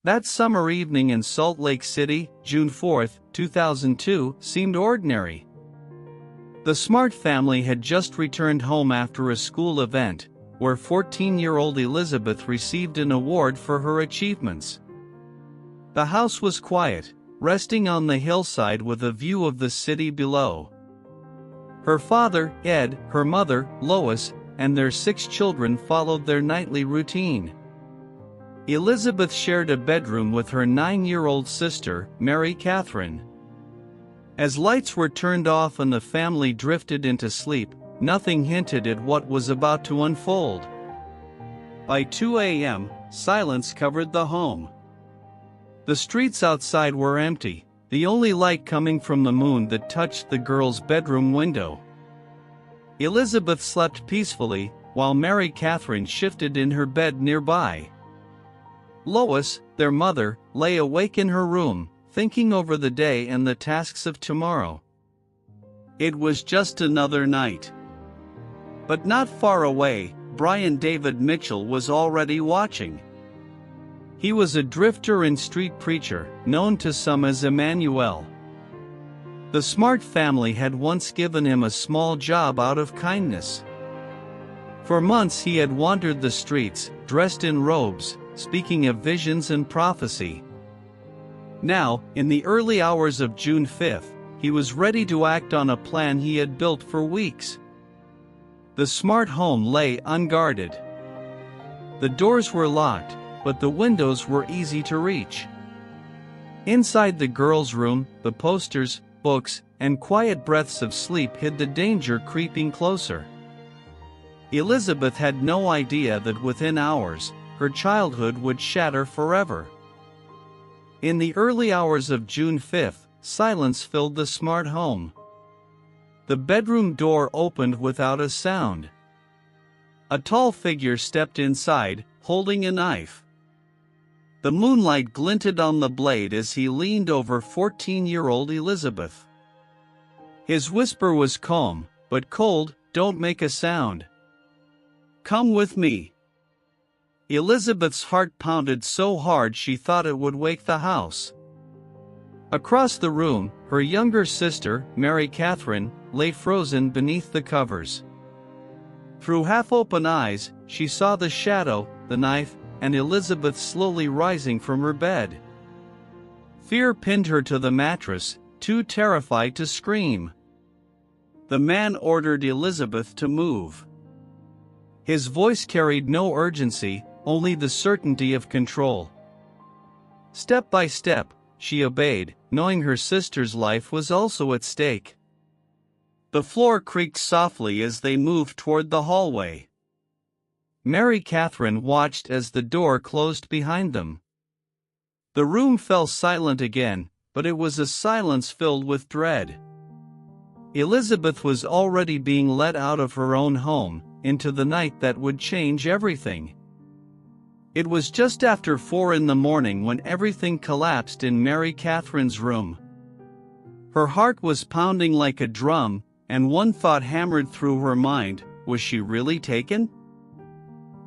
That summer evening in Salt Lake City, June 4, 2002, seemed ordinary. The Smart family had just returned home after a school event, where 14-year-old Elizabeth received an award for her achievements. The house was quiet, resting on the hillside with a view of the city below. Her father, Ed, her mother, Lois, and their 6 children followed their nightly routine. Elizabeth shared a bedroom with her 9-year-old sister, Mary Catherine. As lights were turned off and the family drifted into sleep, nothing hinted at what was about to unfold. By 2 a.m., silence covered the home. The streets outside were empty, the only light coming from the moon that touched the girl's bedroom window. Elizabeth slept peacefully, while Mary Catherine shifted in her bed nearby. Lois, their mother, lay awake in her room, thinking over the day and the tasks of tomorrow. It was just another night. But not far away, Brian David Mitchell was already watching. He was a drifter and street preacher, known to some as Emmanuel. The Smart family had once given him a small job out of kindness. For months he had wandered the streets, dressed in robes, speaking of visions and prophecy. Now, in the early hours of June 5, he was ready to act on a plan he had built for weeks. The Smart home lay unguarded. The doors were locked, but the windows were easy to reach. Inside the girls' room, the posters, books, and quiet breaths of sleep hid the danger creeping closer. Elizabeth had no idea that within hours, her childhood would shatter forever. In the early hours of June 5, silence filled the Smart home. The bedroom door opened without a sound. A tall figure stepped inside, holding a knife. The moonlight glinted on the blade as he leaned over 14-year-old Elizabeth. His whisper was calm, but cold, "Don't make a sound. Come with me." Elizabeth's heart pounded so hard she thought it would wake the house. Across the room, her younger sister, Mary Catherine, lay frozen beneath the covers. Through half-open eyes, she saw the shadow, the knife, and Elizabeth slowly rising from her bed. Fear pinned her to the mattress, too terrified to scream. The man ordered Elizabeth to move. His voice carried no urgency, only the certainty of control. Step by step, she obeyed, knowing her sister's life was also at stake. The floor creaked softly as they moved toward the hallway. Mary Catherine watched as the door closed behind them. The room fell silent again, but it was a silence filled with dread. Elizabeth was already being led out of her own home, into the night that would change everything. It was just after 4 in the morning when everything collapsed in Mary Catherine's room. Her heart was pounding like a drum, and one thought hammered through her mind: was she really taken?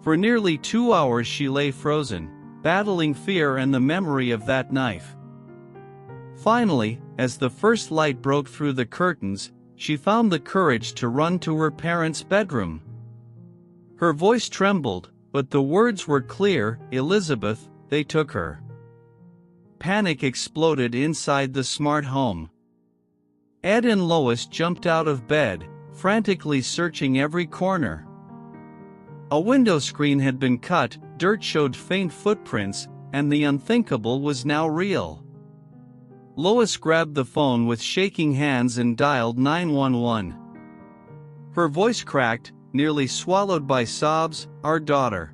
For nearly 2 hours she lay frozen, battling fear and the memory of that knife. Finally, as the first light broke through the curtains, she found the courage to run to her parents' bedroom. Her voice trembled, but the words were clear: "Elizabeth, they took her." Panic exploded inside the Smart home. Ed and Lois jumped out of bed, frantically searching every corner. A window screen had been cut, dirt showed faint footprints, and the unthinkable was now real. Lois grabbed the phone with shaking hands and dialed 911. Her voice cracked, nearly swallowed by sobs. "Our daughter.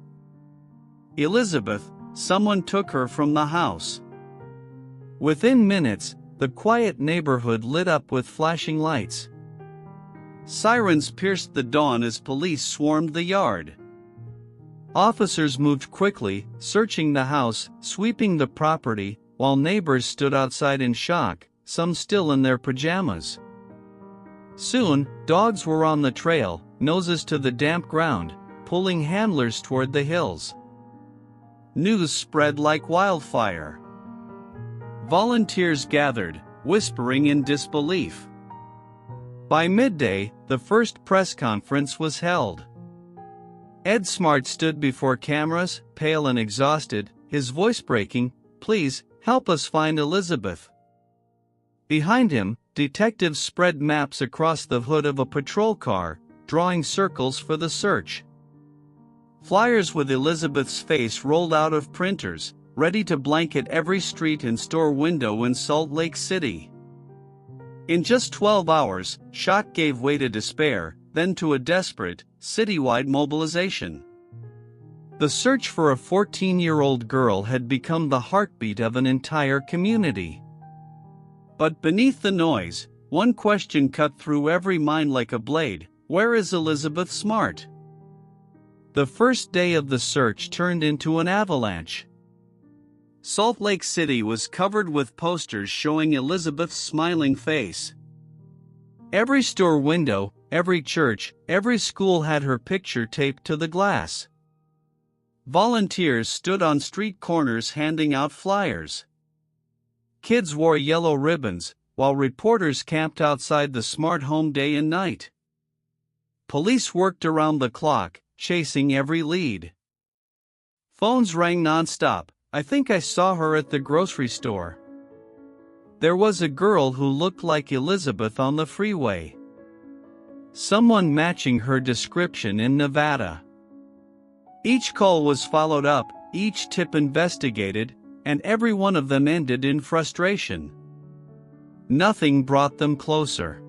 Elizabeth, someone took her from the house." Within minutes, the quiet neighborhood lit up with flashing lights. Sirens pierced the dawn as police swarmed the yard. Officers moved quickly, searching the house, sweeping the property, while neighbors stood outside in shock, some still in their pajamas. Soon, dogs were on the trail, noses to the damp ground, pulling handlers toward the hills. news spread like wildfire. Volunteers gathered, whispering in disbelief. By midday, the first press conference was held. Ed Smart stood before cameras, pale and exhausted, his voice breaking, "Please, help us find Elizabeth." Behind him, detectives spread maps across the hood of a patrol car, drawing circles for the search. Flyers with Elizabeth's face rolled out of printers, ready to blanket every street and store window in Salt Lake City. In just 12 hours, shock gave way to despair, then to a desperate, citywide mobilization. The search for a 14-year-old girl had become the heartbeat of an entire community. But beneath the noise, one question cut through every mind like a blade: where is Elizabeth Smart? The first day of the search turned into an avalanche. Salt Lake City was covered with posters showing Elizabeth's smiling face. Every store window, every church, every school had her picture taped to the glass. Volunteers stood on street corners handing out flyers. Kids wore yellow ribbons, while reporters camped outside the Smart home day and night. Police worked around the clock, chasing every lead. Phones rang nonstop. "I think I saw her at the grocery store." There was a girl who looked like Elizabeth on the freeway. Someone matching her description in Nevada. Each call was followed up, each tip investigated, and every one of them ended in frustration. Nothing brought them closer.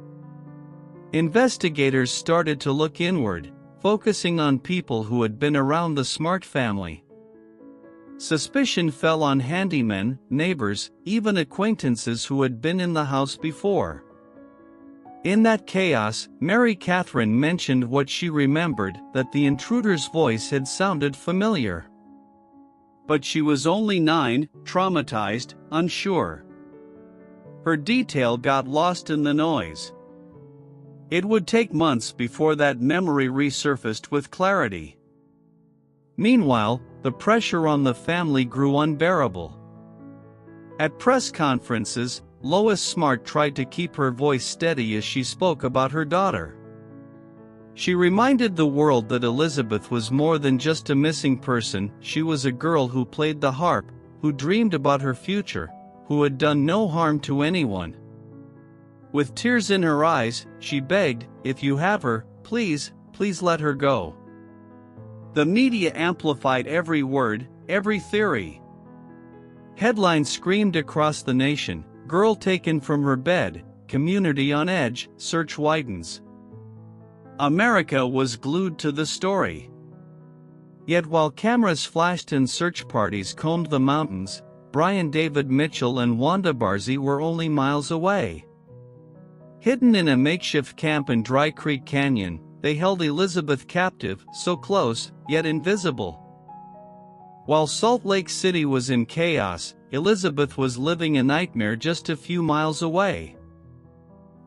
Investigators started to look inward, focusing on people who had been around the Smart family. Suspicion fell on handymen, neighbors, even acquaintances who had been in the house before. In that chaos, Mary Catherine mentioned what she remembered, that the intruder's voice had sounded familiar. But she was only 9, traumatized, unsure. Her detail got lost in the noise. It would take months before that memory resurfaced with clarity. Meanwhile, the pressure on the family grew unbearable. At press conferences, Lois Smart tried to keep her voice steady as she spoke about her daughter. She reminded the world that Elizabeth was more than just a missing person. She was a girl who played the harp, who dreamed about her future, who had done no harm to anyone. With tears in her eyes, she begged, "If you have her, please, please let her go." The media amplified every word, every theory. Headlines screamed across the nation: "Girl taken from her bed, community on edge, search widens." America was glued to the story. Yet while cameras flashed and search parties combed the mountains, Brian David Mitchell and Wanda Barzee were only miles away. Hidden in a makeshift camp in Dry Creek Canyon, they held Elizabeth captive, so close, yet invisible. While Salt Lake City was in chaos, Elizabeth was living a nightmare just a few miles away.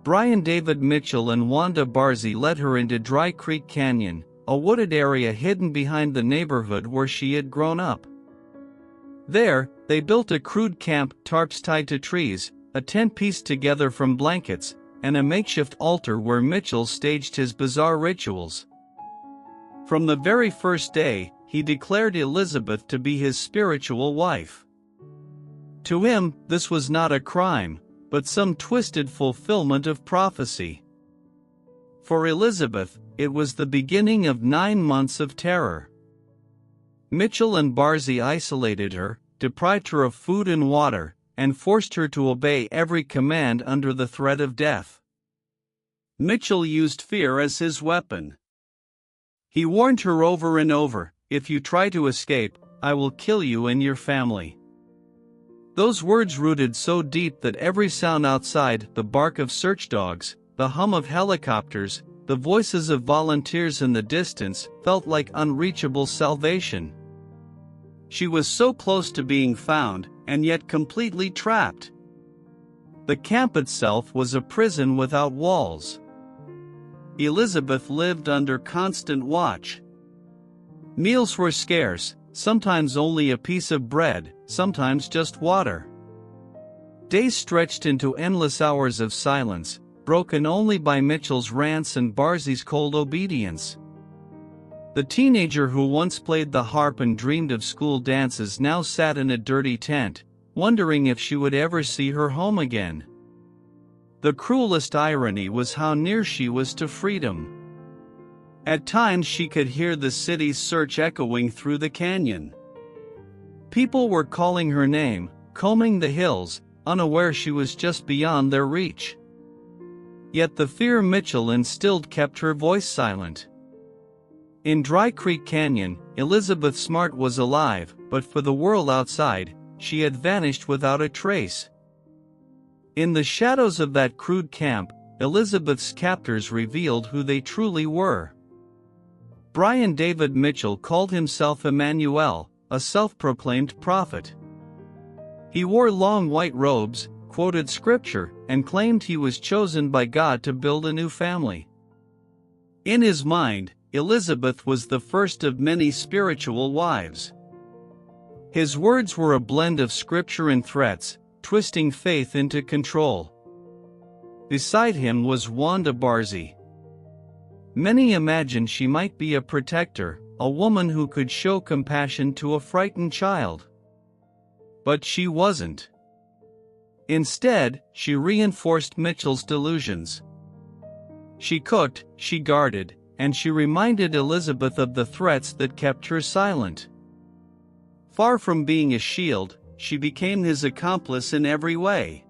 Brian David Mitchell and Wanda Barzee led her into Dry Creek Canyon, a wooded area hidden behind the neighborhood where she had grown up. There, they built a crude camp, tarps tied to trees, a tent pieced together from blankets, and a makeshift altar where Mitchell staged his bizarre rituals. From the very first day, he declared Elizabeth to be his spiritual wife. To him, this was not a crime, but some twisted fulfillment of prophecy. For Elizabeth, it was the beginning of 9 months of terror. Mitchell and Barzee isolated her, deprived her of food and water, and forced her to obey every command under the threat of death. Mitchell used fear as his weapon. He warned her over and over, "If you try to escape, I will kill you and your family." Those words rooted so deep that every sound outside, the bark of search dogs, the hum of helicopters, the voices of volunteers in the distance, felt like unreachable salvation. She was so close to being found, and yet completely trapped. The camp itself was a prison without walls. Elizabeth lived under constant watch. Meals were scarce, sometimes only a piece of bread, sometimes just water. Days stretched into endless hours of silence, broken only by Mitchell's rants and Barzi's cold obedience. The teenager who once played the harp and dreamed of school dances now sat in a dirty tent, wondering if she would ever see her home again. The cruelest irony was how near she was to freedom. At times she could hear the city's search echoing through the canyon. People were calling her name, combing the hills, unaware she was just beyond their reach. Yet the fear Mitchell instilled kept her voice silent. In Dry Creek Canyon, Elizabeth Smart was alive, but for the world outside, she had vanished without a trace. In the shadows of that crude camp, Elizabeth's captors revealed who they truly were. Brian David Mitchell called himself Emmanuel, a self-proclaimed prophet. He wore long white robes, quoted scripture, and claimed he was chosen by God to build a new family. In his mind, Elizabeth was the first of many spiritual wives. His words were a blend of scripture and threats, twisting faith into control. Beside him was Wanda Barzi. Many imagined she might be a protector, a woman who could show compassion to a frightened child. But she wasn't. Instead, she reinforced Mitchell's delusions. She cooked, she guarded, and she reminded Elizabeth of the threats that kept her silent. Far from being a shield, she became his accomplice in every way.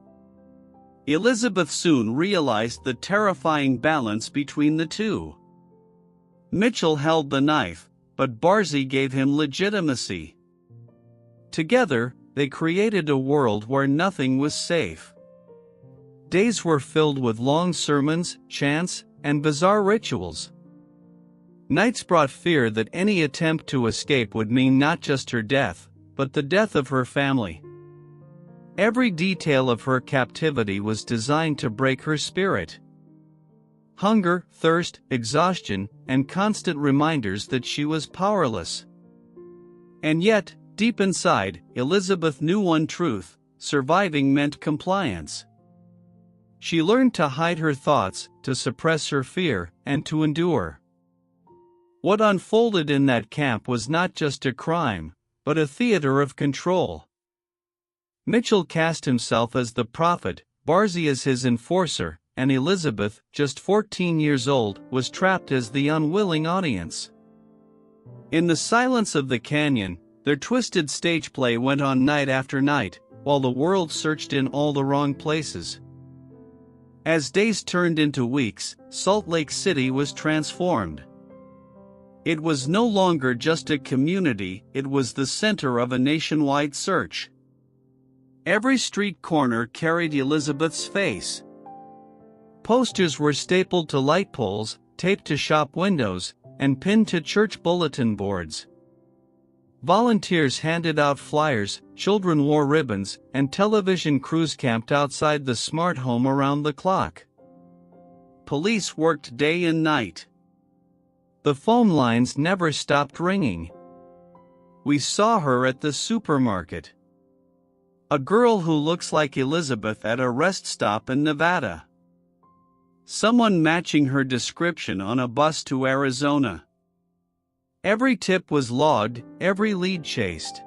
Elizabeth soon realized the terrifying balance between the two. Mitchell held the knife, but Barzi gave him legitimacy. Together, they created a world where nothing was safe. Days were filled with long sermons, chants, and bizarre rituals. Nights brought fear that any attempt to escape would mean not just her death, but the death of her family. Every detail of her captivity was designed to break her spirit. Hunger, thirst, exhaustion, and constant reminders that she was powerless. And yet, deep inside, Elizabeth knew one truth: surviving meant compliance. She learned to hide her thoughts, to suppress her fear, and to endure. What unfolded in that camp was not just a crime, but a theater of control. Mitchell cast himself as the prophet, Barzi as his enforcer, and Elizabeth, just 14 years old, was trapped as the unwilling audience. In the silence of the canyon, their twisted stage play went on night after night, while the world searched in all the wrong places. As days turned into weeks, Salt Lake City was transformed. It was no longer just a community, it was the center of a nationwide search. Every street corner carried Elizabeth's face. Posters were stapled to light poles, taped to shop windows, and pinned to church bulletin boards. Volunteers handed out flyers, children wore ribbons, and television crews camped outside the Smart home around the clock. Police worked day and night. The phone lines never stopped ringing. We saw her at the supermarket. A girl who looks like Elizabeth at a rest stop in Nevada. Someone matching her description on a bus to Arizona. Every tip was logged, every lead chased.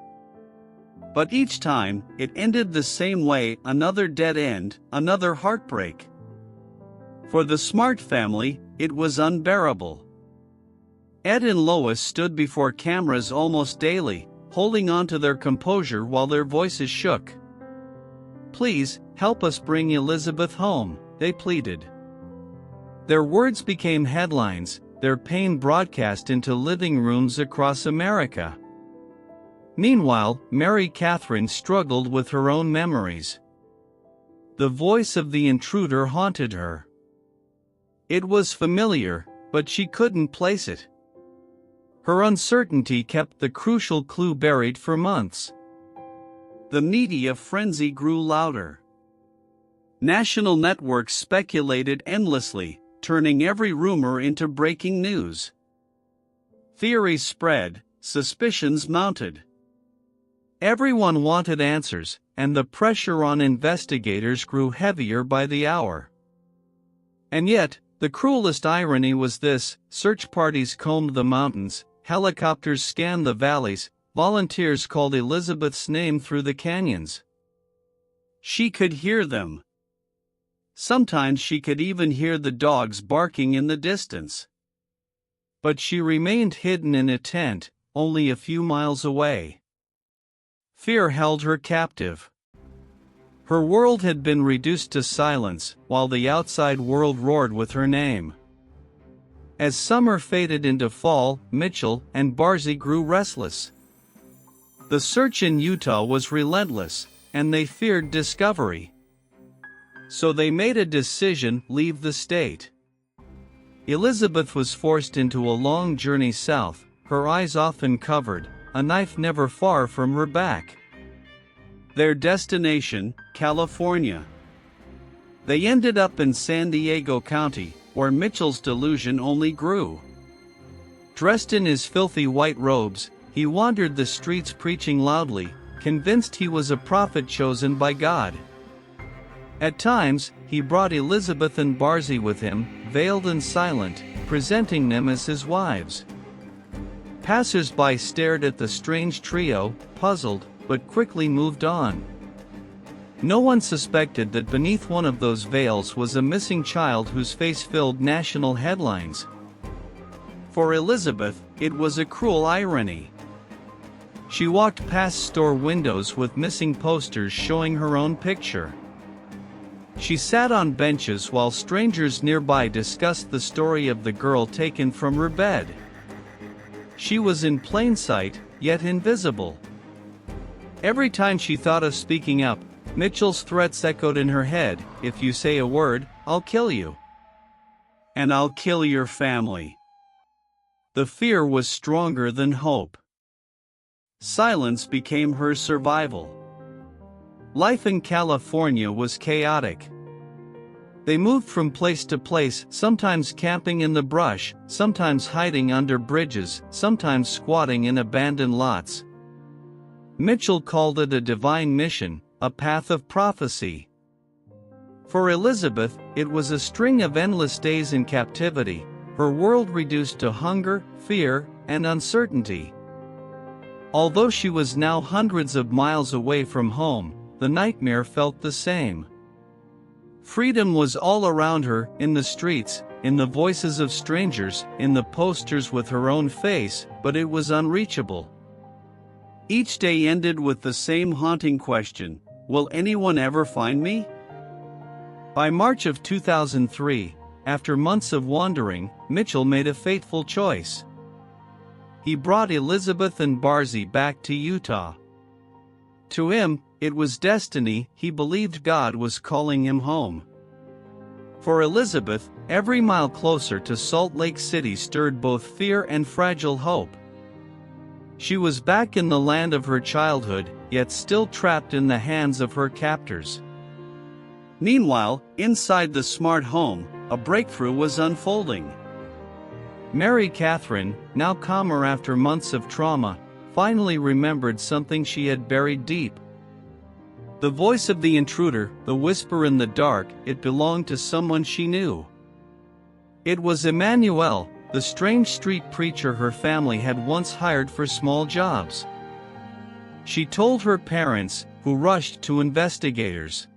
But each time, it ended the same way: another dead end, another heartbreak. For the Smart family, it was unbearable. Ed and Lois stood before cameras almost daily, holding on to their composure while their voices shook. "Please, help us bring Elizabeth home," they pleaded. Their words became headlines, their pain broadcast into living rooms across America. Meanwhile, Mary Catherine struggled with her own memories. The voice of the intruder haunted her. It was familiar, but she couldn't place it. Her uncertainty kept the crucial clue buried for months. The media frenzy grew louder. National networks speculated endlessly, turning every rumor into breaking news. Theories spread, suspicions mounted. Everyone wanted answers, and the pressure on investigators grew heavier by the hour. And yet, the cruelest irony was this: search parties combed the mountains, helicopters scanned the valleys, volunteers called Elizabeth's name through the canyons. She could hear them. Sometimes she could even hear the dogs barking in the distance. But she remained hidden in a tent, only a few miles away. Fear held her captive. Her world had been reduced to silence, while the outside world roared with her name. As summer faded into fall, Mitchell and Barzee grew restless. The search in Utah was relentless, and they feared discovery. So they made a decision: leave the state. Elizabeth was forced into a long journey south, her eyes often covered, a knife never far from her back. Their destination, California. They ended up in San Diego County, where Mitchell's delusion only grew. Dressed in his filthy white robes, he wandered the streets preaching loudly, convinced he was a prophet chosen by God. At times, he brought Elizabeth and Barzee with him, veiled and silent, presenting them as his wives. Passers-by stared at the strange trio, puzzled, but quickly moved on. No one suspected that beneath one of those veils was a missing child whose face filled national headlines. For Elizabeth, it was a cruel irony. She walked past store windows with missing posters showing her own picture. She sat on benches while strangers nearby discussed the story of the girl taken from her bed. She was in plain sight, yet invisible. Every time she thought of speaking up, Mitchell's threats echoed in her head: if you say a word, I'll kill you. And I'll kill your family. The fear was stronger than hope. Silence became her survival. Life in California was chaotic. They moved from place to place, sometimes camping in the brush, sometimes hiding under bridges, sometimes squatting in abandoned lots. Mitchell called it a divine mission, a path of prophecy. For Elizabeth, it was a string of endless days in captivity, her world reduced to hunger, fear, and uncertainty. Although she was now hundreds of miles away from home, the nightmare felt the same. Freedom was all around her, in the streets, in the voices of strangers, in the posters with her own face, but it was unreachable. Each day ended with the same haunting question: will anyone ever find me? By March of 2003, after months of wandering, Mitchell made a fateful choice. He brought Elizabeth and Barzee back to Utah. To him, it was destiny. He believed God was calling him home. For Elizabeth, every mile closer to Salt Lake City stirred both fear and fragile hope. She was back in the land of her childhood, yet still trapped in the hands of her captors. Meanwhile, inside the smart home, a breakthrough was unfolding. Mary Catherine, now calmer after months of trauma, finally remembered something she had buried deep. The voice of the intruder, the whisper in the dark, it belonged to someone she knew. It was Emmanuel, the strange street preacher her family had once hired for small jobs. She told her parents, who rushed to investigators.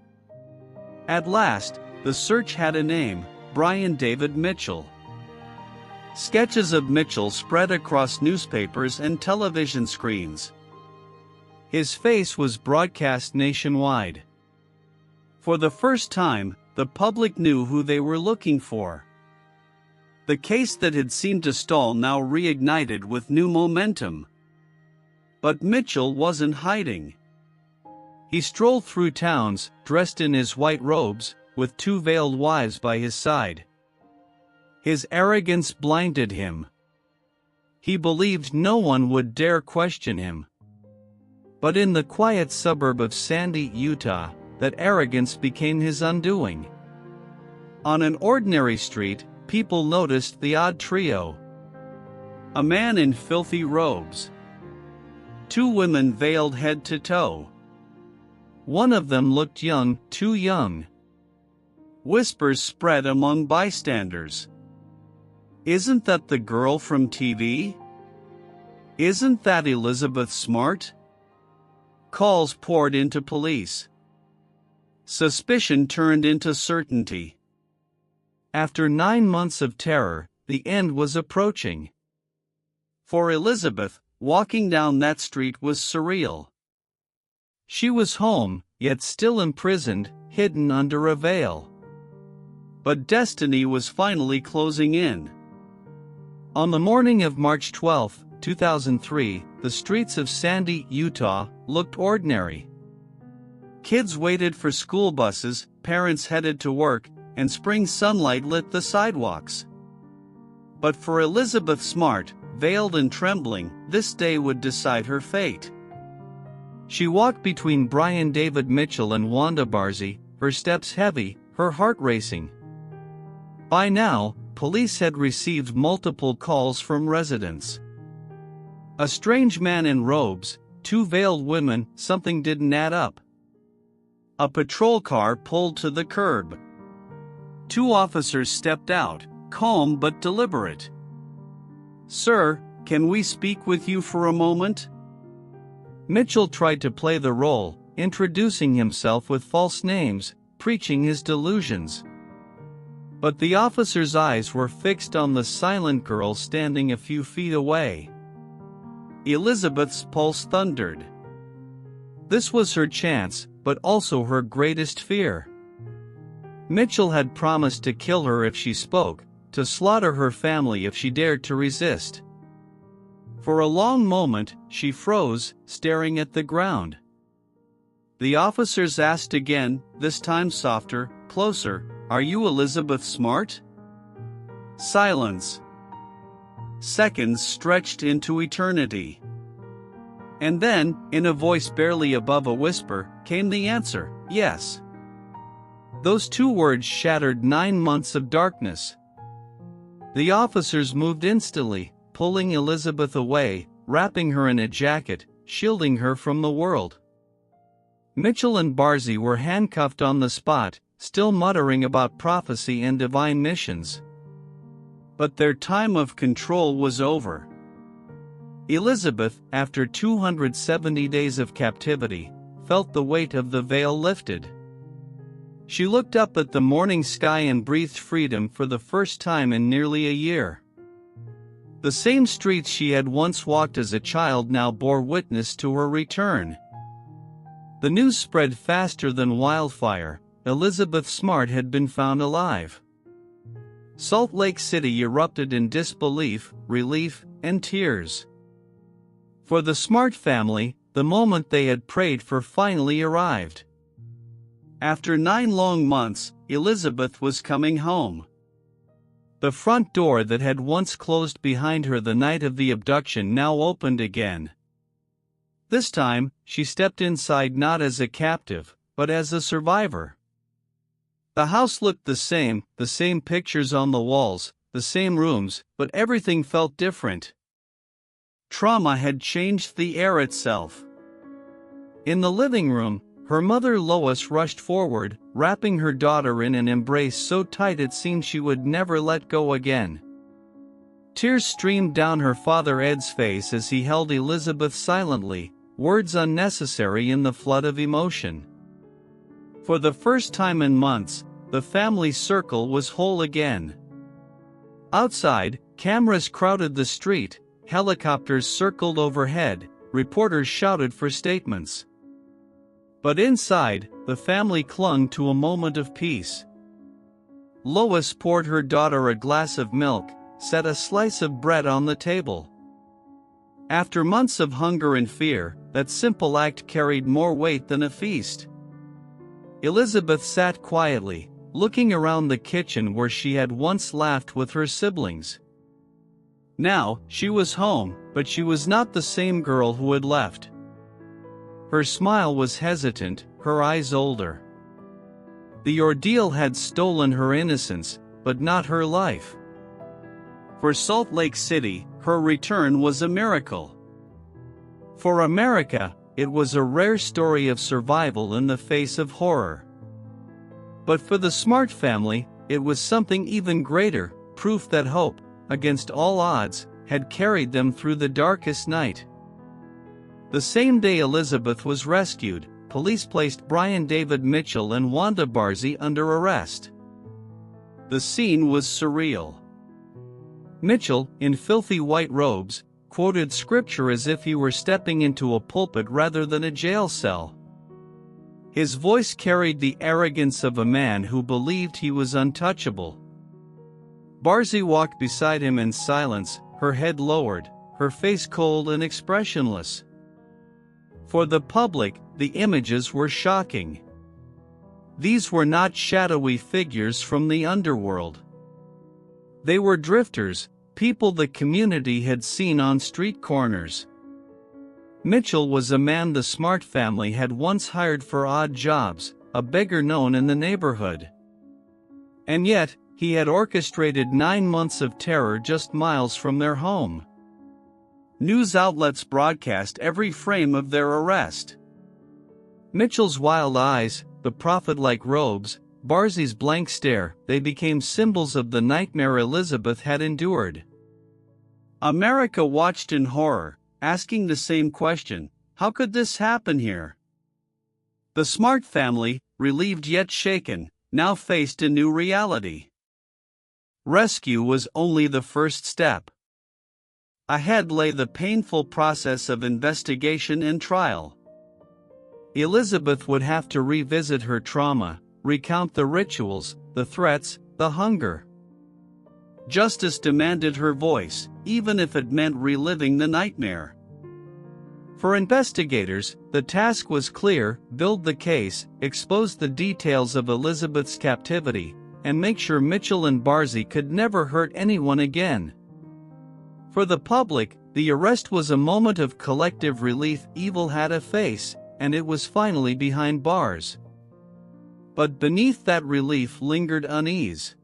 At last, the search had a name: Brian David Mitchell. Sketches of Mitchell spread across newspapers and television screens. His face was broadcast nationwide. For the first time, the public knew who they were looking for. The case that had seemed to stall now reignited with new momentum. But Mitchell wasn't hiding. He strolled through towns, dressed in his white robes, with two veiled wives by his side. His arrogance blinded him. He believed no one would dare question him. But in the quiet suburb of Sandy, Utah, that arrogance became his undoing. On an ordinary street, people noticed the odd trio. A man in filthy robes, Two women veiled head to toe. One of them looked young, too young. Whispers spread among bystanders. Isn't that the girl from TV? Isn't that Elizabeth Smart? Calls poured into police. Suspicion turned into certainty. After 9 months of terror, the end was approaching. For Elizabeth, walking down that street was surreal. She was home, yet still imprisoned, hidden under a veil. But destiny was finally closing in. On the morning of March 12, 2003, the streets of Sandy, Utah, looked ordinary. Kids waited for school buses, parents headed to work, and spring sunlight lit the sidewalks. But for Elizabeth Smart, veiled and trembling, this day would decide her fate. She walked between Brian David Mitchell and Wanda Barzee, her steps heavy, her heart racing. By now, police had received multiple calls from residents. A strange man in robes, two veiled women, something didn't add up. A patrol car pulled to the curb. Two officers stepped out, calm but deliberate. "Sir, can we speak with you for a moment?" Mitchell tried to play the role, introducing himself with false names, preaching his delusions. But the officer's eyes were fixed on the silent girl standing a few feet away. Elizabeth's pulse thundered. This was her chance, but also her greatest fear. Mitchell had promised to kill her if she spoke, to slaughter her family if she dared to resist. For a long moment, she froze, staring at the ground. The officers asked again, this time softer, closer, "Are you Elizabeth Smart?" Silence. Seconds stretched into eternity. And then, in a voice barely above a whisper, came the answer, "Yes." Those two words shattered 9 months of darkness. The officers moved instantly, pulling Elizabeth away, wrapping her in a jacket, shielding her from the world. Mitchell and Barzee were handcuffed on the spot, still muttering about prophecy and divine missions. But their time of control was over. Elizabeth, after 270 days of captivity, felt the weight of the veil lifted. She looked up at the morning sky and breathed freedom for the first time in nearly a year. The same streets she had once walked as a child now bore witness to her return. The news spread faster than wildfire. Elizabeth Smart had been found alive. Salt Lake City erupted in disbelief, relief, and tears. For the Smart family, the moment they had prayed for finally arrived. After 9 long months, Elizabeth was coming home. The front door that had once closed behind her the night of the abduction now opened again. This time, she stepped inside not as a captive, but as a survivor. The house looked the same pictures on the walls, the same rooms, but everything felt different. Trauma had changed the air itself. In the living room, her mother Lois rushed forward, wrapping her daughter in an embrace so tight it seemed she would never let go again. Tears streamed down her father Ed's face as he held Elizabeth silently, words unnecessary in the flood of emotion. For the first time in months, the family circle was whole again. Outside, cameras crowded the street, helicopters circled overhead, reporters shouted for statements. But inside, the family clung to a moment of peace. Lois poured her daughter a glass of milk, set a slice of bread on the table. After months of hunger and fear, that simple act carried more weight than a feast. Elizabeth sat quietly, looking around the kitchen where she had once laughed with her siblings. Now, she was home, but she was not the same girl who had left. Her smile was hesitant, her eyes older. The ordeal had stolen her innocence, but not her life. For Salt Lake City, her return was a miracle. For America, it was a rare story of survival in the face of horror. But for the Smart family, it was something even greater, proof that hope, against all odds, had carried them through the darkest night. The same day Elizabeth was rescued, police placed Brian David Mitchell and Wanda Barzee under arrest. The scene was surreal. Mitchell, in filthy white robes, quoted scripture as if he were stepping into a pulpit rather than a jail cell. His voice carried the arrogance of a man who believed he was untouchable. Barzee walked beside him in silence, her head lowered, her face cold and expressionless. For the public, the images were shocking. These were not shadowy figures from the underworld. They were drifters, people the community had seen on street corners. Mitchell was a man the Smart family had once hired for odd jobs, a beggar known in the neighborhood. And yet, he had orchestrated 9 months of terror just miles from their home. News outlets broadcast every frame of their arrest. Mitchell's wild eyes, the prophet-like robes, Barzee's blank stare, they became symbols of the nightmare Elizabeth had endured. America watched in horror, asking the same question: how could this happen here? The Smart family, relieved yet shaken, now faced a new reality. Rescue was only the first step. Ahead lay the painful process of investigation and trial. Elizabeth would have to revisit her trauma, recount the rituals, the threats, the hunger. Justice demanded her voice, even if it meant reliving the nightmare. For investigators, the task was clear: build the case, expose the details of Elizabeth's captivity, and make sure Mitchell and Barzee could never hurt anyone again. For the public, the arrest was a moment of collective relief. Evil had a face, and it was finally behind bars. But beneath that relief lingered unease.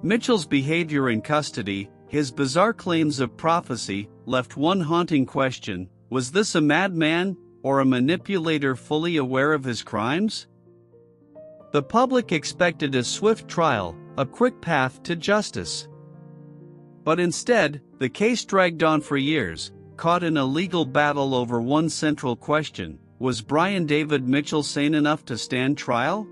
Mitchell's behavior in custody, his bizarre claims of prophecy, left one haunting question: was this a madman, or a manipulator fully aware of his crimes? The public expected a swift trial, a quick path to justice. But instead, the case dragged on for years, caught in a legal battle over one central question: was Brian David Mitchell sane enough to stand trial?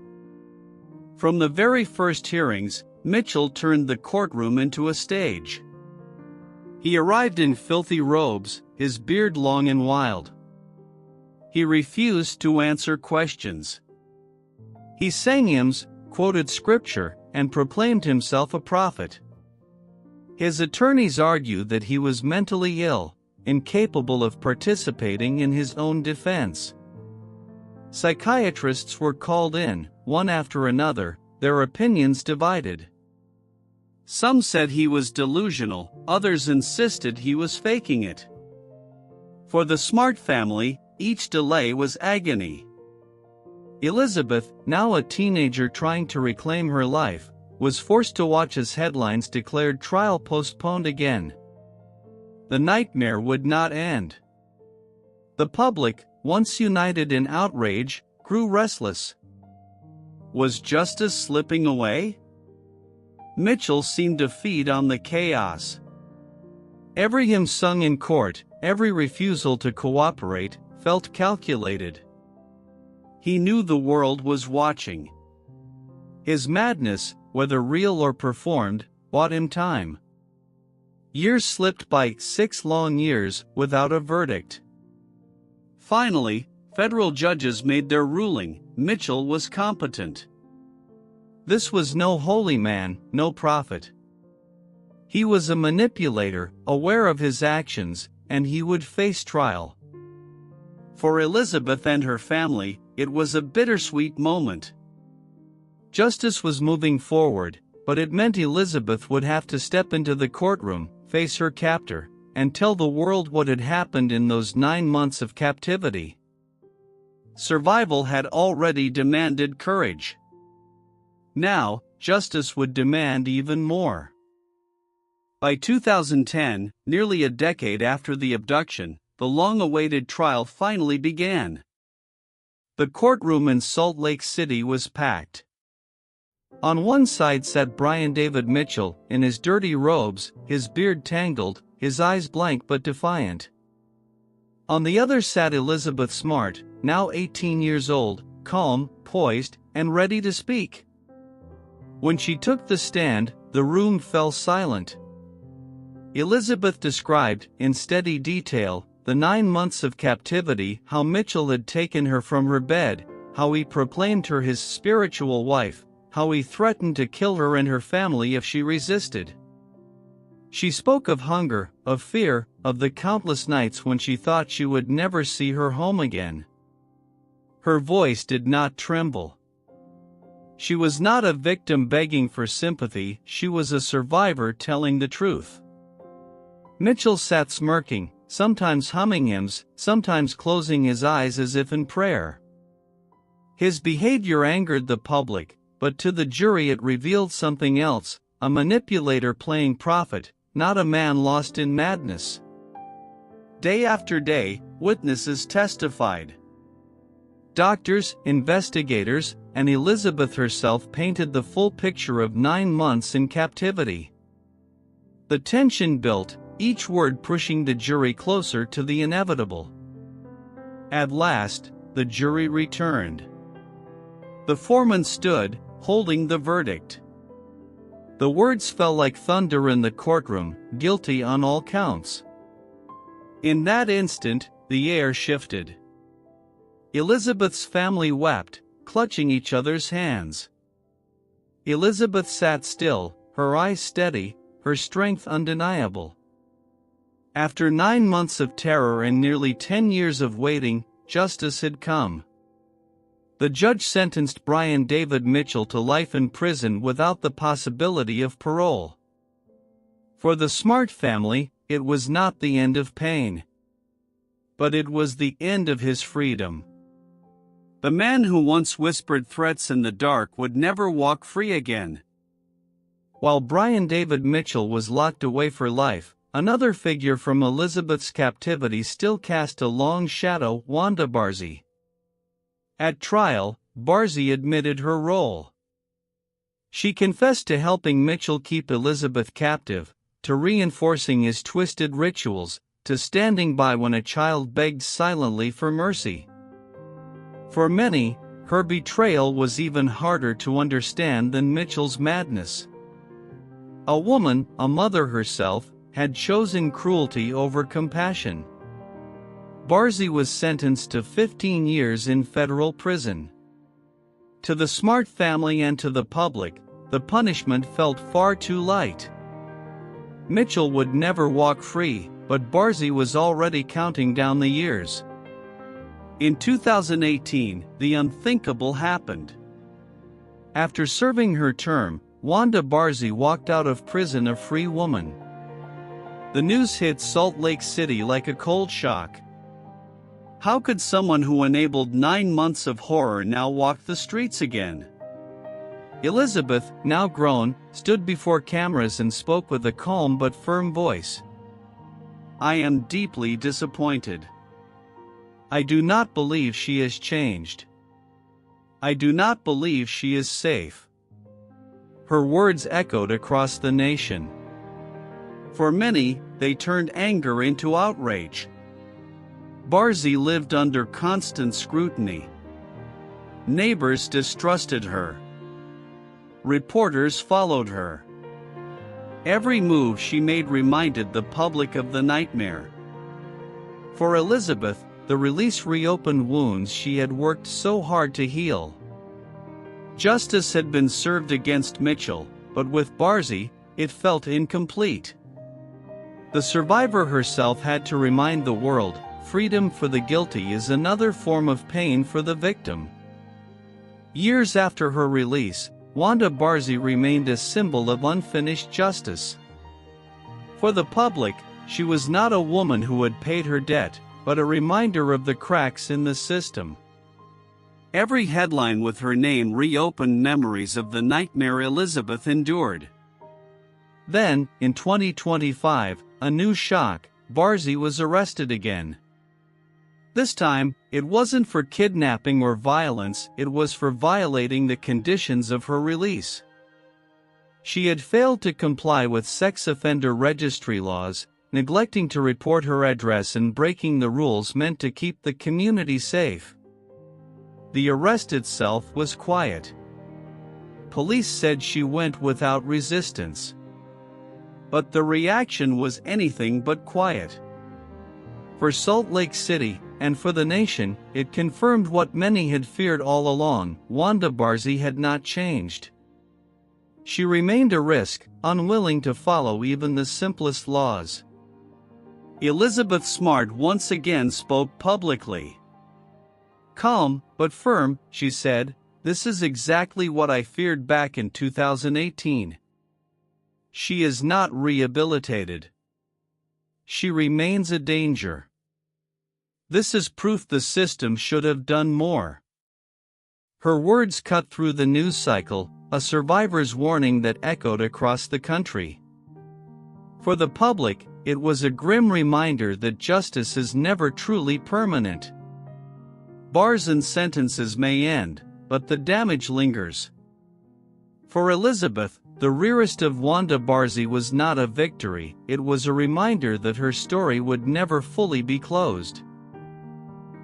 From the very first hearings, Mitchell turned the courtroom into a stage. He arrived in filthy robes, his beard long and wild. He refused to answer questions. He sang hymns, quoted scripture, and proclaimed himself a prophet. His attorneys argued that he was mentally ill, incapable of participating in his own defense. Psychiatrists were called in, one after another, their opinions divided. Some said he was delusional, others insisted he was faking it. For the Smart family, each delay was agony. Elizabeth, now a teenager trying to reclaim her life, was forced to watch as headlines declared trial postponed again. The nightmare would not end. The public, once united in outrage, grew restless. Was justice slipping away? Mitchell seemed to feed on the chaos. Every hymn sung in court, every refusal to cooperate, felt calculated. He knew the world was watching. His madness, whether real or performed, bought him time. Years slipped by, 6 long years, without a verdict. Finally, federal judges made their ruling: Mitchell was competent. This was no holy man, no prophet. He was a manipulator, aware of his actions, and he would face trial. For Elizabeth and her family, it was a bittersweet moment. Justice was moving forward, but it meant Elizabeth would have to step into the courtroom, face her captor, and tell the world what had happened in those 9 months of captivity. Survival had already demanded courage. Now, justice would demand even more. By 2010, nearly a decade after the abduction, the long-awaited trial finally began. The courtroom in Salt Lake City was packed. On one side sat Brian David Mitchell, in his dirty robes, his beard tangled, his eyes blank but defiant. On the other sat Elizabeth Smart, now 18 years old, calm, poised, and ready to speak. When she took the stand, the room fell silent. Elizabeth described, in steady detail, the 9 months of captivity, how Mitchell had taken her from her bed, how he proclaimed her his spiritual wife, how he threatened to kill her and her family if she resisted. She spoke of hunger, of fear, of the countless nights when she thought she would never see her home again. Her voice did not tremble. She was not a victim begging for sympathy, she was a survivor telling the truth. Mitchell sat smirking, sometimes humming hymns, sometimes closing his eyes as if in prayer. His behavior angered the public, but to the jury it revealed something else, a manipulator playing prophet, not a man lost in madness. Day after day, witnesses testified. Doctors, investigators, and Elizabeth herself painted the full picture of 9 months in captivity. The tension built, each word pushing the jury closer to the inevitable. At last, the jury returned. The foreman stood, holding the verdict. The words fell like thunder in the courtroom, guilty on all counts. In that instant, the air shifted. Elizabeth's family wept, clutching each other's hands. Elizabeth sat still, her eyes steady, her strength undeniable. After 9 months of terror and nearly 10 years of waiting, justice had come. The judge sentenced Brian David Mitchell to life in prison without the possibility of parole. For the Smart family, it was not the end of pain. But it was the end of his freedom. The man who once whispered threats in the dark would never walk free again. While Brian David Mitchell was locked away for life, another figure from Elizabeth's captivity still cast a long shadow, Wanda Barzee. At trial, Barzee admitted her role. She confessed to helping Mitchell keep Elizabeth captive, to reinforcing his twisted rituals, to standing by when a child begged silently for mercy. For many, her betrayal was even harder to understand than Mitchell's madness. A woman, a mother herself, had chosen cruelty over compassion. Barzee was sentenced to 15 years in federal prison. To the Smart family and to the public, the punishment felt far too light. Mitchell would never walk free, but Barzee was already counting down the years. In 2018, the unthinkable happened. After serving her term, Wanda Barzee walked out of prison a free woman. The news hit Salt Lake City like a cold shock. How could someone who enabled 9 months of horror now walk the streets again? Elizabeth, now grown, stood before cameras and spoke with a calm but firm voice. "I am deeply disappointed. I do not believe she has changed. I do not believe she is safe." Her words echoed across the nation. For many, they turned anger into outrage. Barzee lived under constant scrutiny. Neighbors distrusted her. Reporters followed her. Every move she made reminded the public of the nightmare. For Elizabeth, the release reopened wounds she had worked so hard to heal. Justice had been served against Mitchell, but with Barzee, it felt incomplete. The survivor herself had to remind the world, freedom for the guilty is another form of pain for the victim. Years after her release, Wanda Barzee remained a symbol of unfinished justice. For the public, she was not a woman who had paid her debt, but a reminder of the cracks in the system. Every headline with her name reopened memories of the nightmare Elizabeth endured. Then, in 2025, a new shock: Barzee was arrested again. This time, it wasn't for kidnapping or violence, it was for violating the conditions of her release. She had failed to comply with sex offender registry laws, neglecting to report her address and breaking the rules meant to keep the community safe. The arrest itself was quiet. Police said she went without resistance. But the reaction was anything but quiet. For Salt Lake City, and for the nation, it confirmed what many had feared all along: Wanda Barzee had not changed. She remained a risk, unwilling to follow even the simplest laws. Elizabeth Smart once again spoke publicly. Calm, but firm, she said, "This is exactly what I feared back in 2018. She is not rehabilitated. She remains a danger. This is proof the system should have done more." Her words cut through the news cycle, a survivor's warning that echoed across the country. For the public, it was a grim reminder that justice is never truly permanent. Bars and sentences may end, but the damage lingers. For Elizabeth, the rearrest of Wanda Barzee was not a victory, it was a reminder that her story would never fully be closed.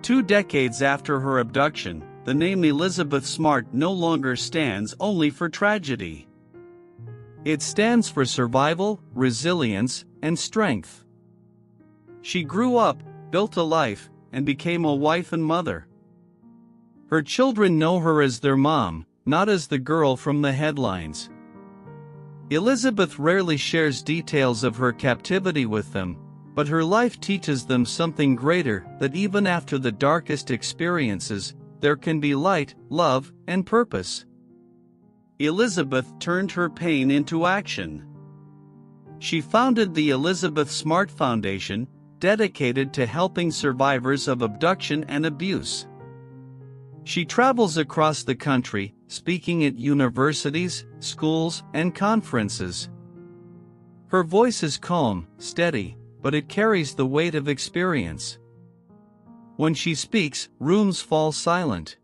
2 decades after her abduction, the name Elizabeth Smart no longer stands only for tragedy. It stands for survival, resilience, and strength. She grew up, built a life, and became a wife and mother. Her children know her as their mom, not as the girl from the headlines. Elizabeth rarely shares details of her captivity with them, but her life teaches them something greater: that even after the darkest experiences, there can be light, love, and purpose. Elizabeth turned her pain into action. She founded the Elizabeth Smart Foundation, dedicated to helping survivors of abduction and abuse. She travels across the country, speaking at universities, schools, and conferences. Her voice is calm, steady, but it carries the weight of experience. When she speaks, rooms fall silent.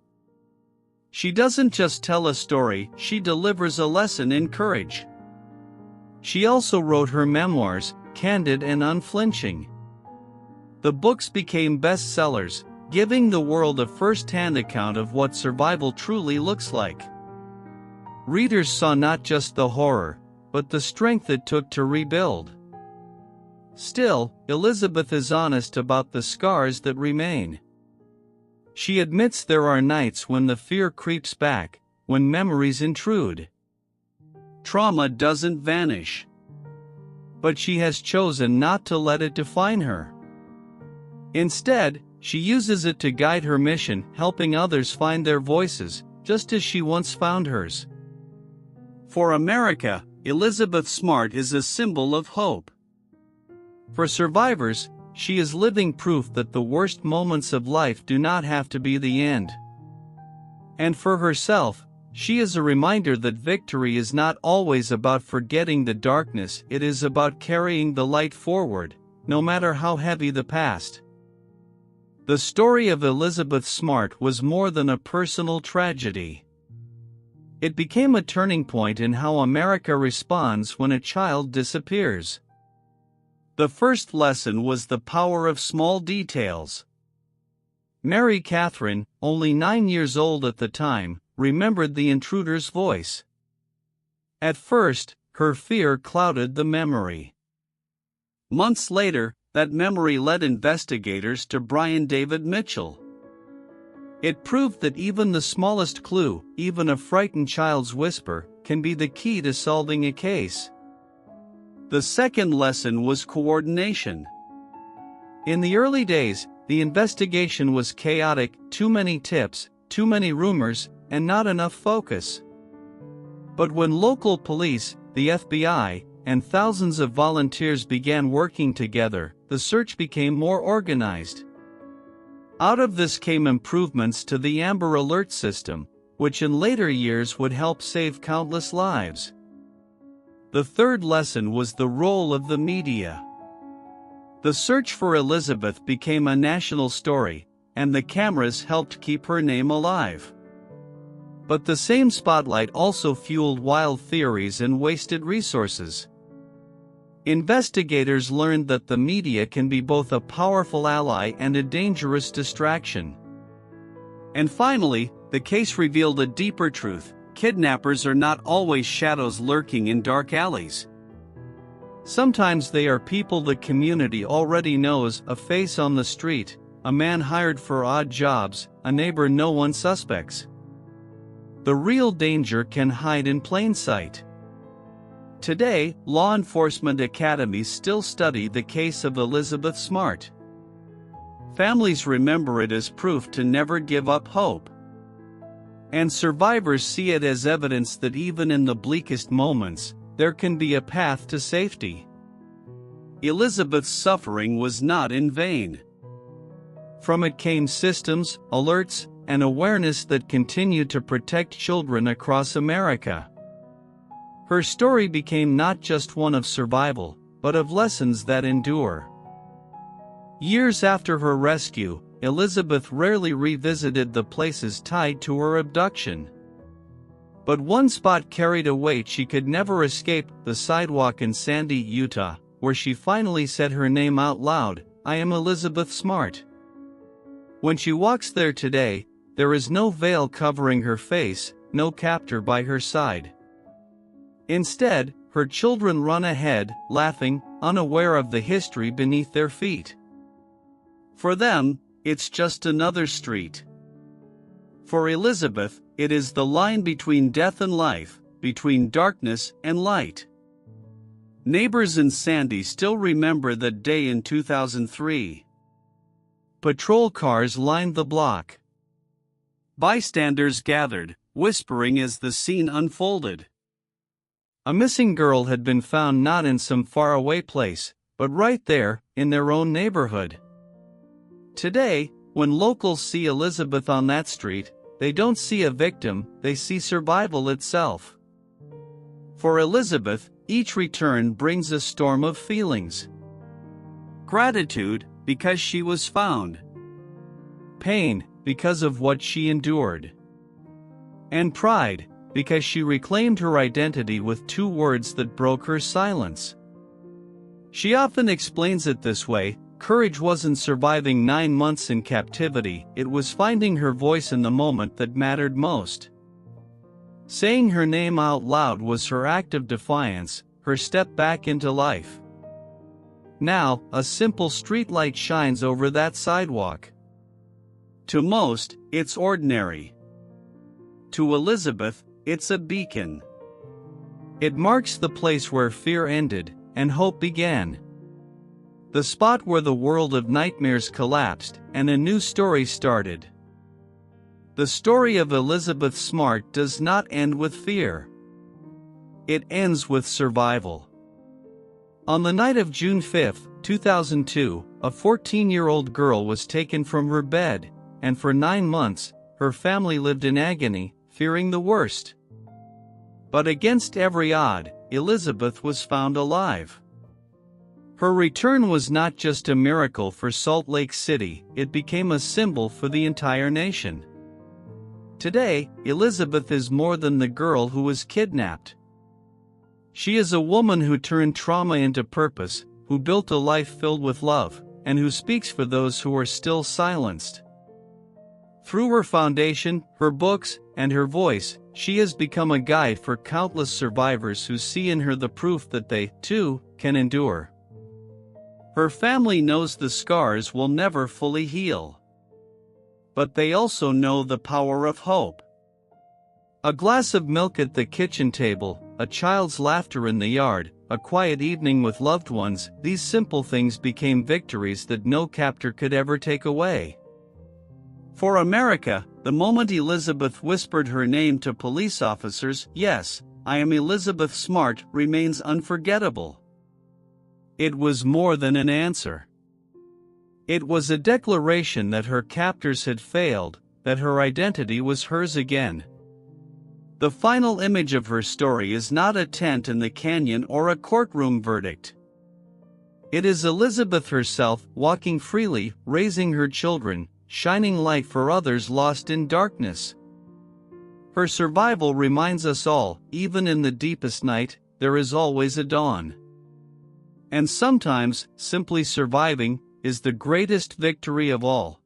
She doesn't just tell a story, she delivers a lesson in courage. She also wrote her memoirs, candid and unflinching. The books became bestsellers, giving the world a first-hand account of what survival truly looks like. Readers saw not just the horror, but the strength it took to rebuild. Still, Elizabeth is honest about the scars that remain. She admits there are nights when the fear creeps back, when memories intrude. Trauma doesn't vanish. But she has chosen not to let it define her. Instead, she uses it to guide her mission, helping others find their voices, just as she once found hers. For America, Elizabeth Smart is a symbol of hope. For survivors, she is living proof that the worst moments of life do not have to be the end. And for herself, she is a reminder that victory is not always about forgetting the darkness, it is about carrying the light forward, no matter how heavy the past. The story of Elizabeth Smart was more than a personal tragedy. It became a turning point in how America responds when a child disappears. The first lesson was the power of small details. Mary Catherine, only 9 years old at the time, remembered the intruder's voice. At first, her fear clouded the memory. Months later, that memory led investigators to Brian David Mitchell. It proved that even the smallest clue, even a frightened child's whisper, can be the key to solving a case. The second lesson was coordination. In the early days, the investigation was chaotic: too many tips, too many rumors, and not enough focus. But when local police, the FBI, and thousands of volunteers began working together, the search became more organized. Out of this came improvements to the Amber Alert system, which in later years would help save countless lives. The third lesson was the role of the media. The search for Elizabeth became a national story, and the cameras helped keep her name alive. But the same spotlight also fueled wild theories and wasted resources. Investigators learned that the media can be both a powerful ally and a dangerous distraction. And finally, the case revealed a deeper truth: kidnappers are not always shadows lurking in dark alleys. Sometimes they are people the community already knows, a face on the street, a man hired for odd jobs, a neighbor no one suspects. The real danger can hide in plain sight. Today, law enforcement academies still study the case of Elizabeth Smart. Families remember it as proof to never give up hope. And survivors see it as evidence that even in the bleakest moments, there can be a path to safety. Elizabeth's suffering was not in vain. From it came systems, alerts, and awareness that continued to protect children across America. Her story became not just one of survival, but of lessons that endure. Years after her rescue, Elizabeth rarely revisited the places tied to her abduction. But one spot carried a weight she could never escape: the sidewalk in Sandy, Utah, where she finally said her name out loud: "I am Elizabeth Smart." When she walks there today, there is no veil covering her face, no captor by her side. Instead, her children run ahead, laughing, unaware of the history beneath their feet. For them, it's just another street. For Elizabeth, it is the line between death and life, between darkness and light. Neighbors in Sandy still remember that day in 2003. Patrol cars lined the block. Bystanders gathered, whispering as the scene unfolded. A missing girl had been found not in some faraway place, but right there, in their own neighborhood. Today, when locals see Elizabeth on that street, they don't see a victim, they see survival itself. For Elizabeth, each return brings a storm of feelings. Gratitude, because she was found. Pain, because of what she endured. And pride, because she reclaimed her identity with 2 words that broke her silence. She often explains it this way: courage wasn't surviving 9 months in captivity, it was finding her voice in the moment that mattered most. Saying her name out loud was her act of defiance, her step back into life. Now, a simple streetlight shines over that sidewalk. To most, it's ordinary. To Elizabeth, it's a beacon. It marks the place where fear ended and hope began. The spot where the world of nightmares collapsed and a new story started. The story of Elizabeth Smart does not end with fear. It ends with survival. On the night of June 5, 2002, a 14-year-old girl was taken from her bed, and for 9 months, her family lived in agony, fearing the worst. But against every odd, Elizabeth was found alive. Her return was not just a miracle for Salt Lake City, it became a symbol for the entire nation. Today, Elizabeth is more than the girl who was kidnapped. She is a woman who turned trauma into purpose, who built a life filled with love, and who speaks for those who are still silenced. Through her foundation, her books, and her voice, she has become a guide for countless survivors who see in her the proof that they, too, can endure. Her family knows the scars will never fully heal. But they also know the power of hope. A glass of milk at the kitchen table, a child's laughter in the yard, a quiet evening with loved ones, these simple things became victories that no captor could ever take away. For America, the moment Elizabeth whispered her name to police officers, "Yes, I am Elizabeth Smart," remains unforgettable. It was more than an answer. It was a declaration that her captors had failed, that her identity was hers again. The final image of her story is not a tent in the canyon or a courtroom verdict. It is Elizabeth herself, walking freely, raising her children, shining light for others lost in darkness. Her survival reminds us all, even in the deepest night, there is always a dawn. And sometimes, simply surviving is the greatest victory of all.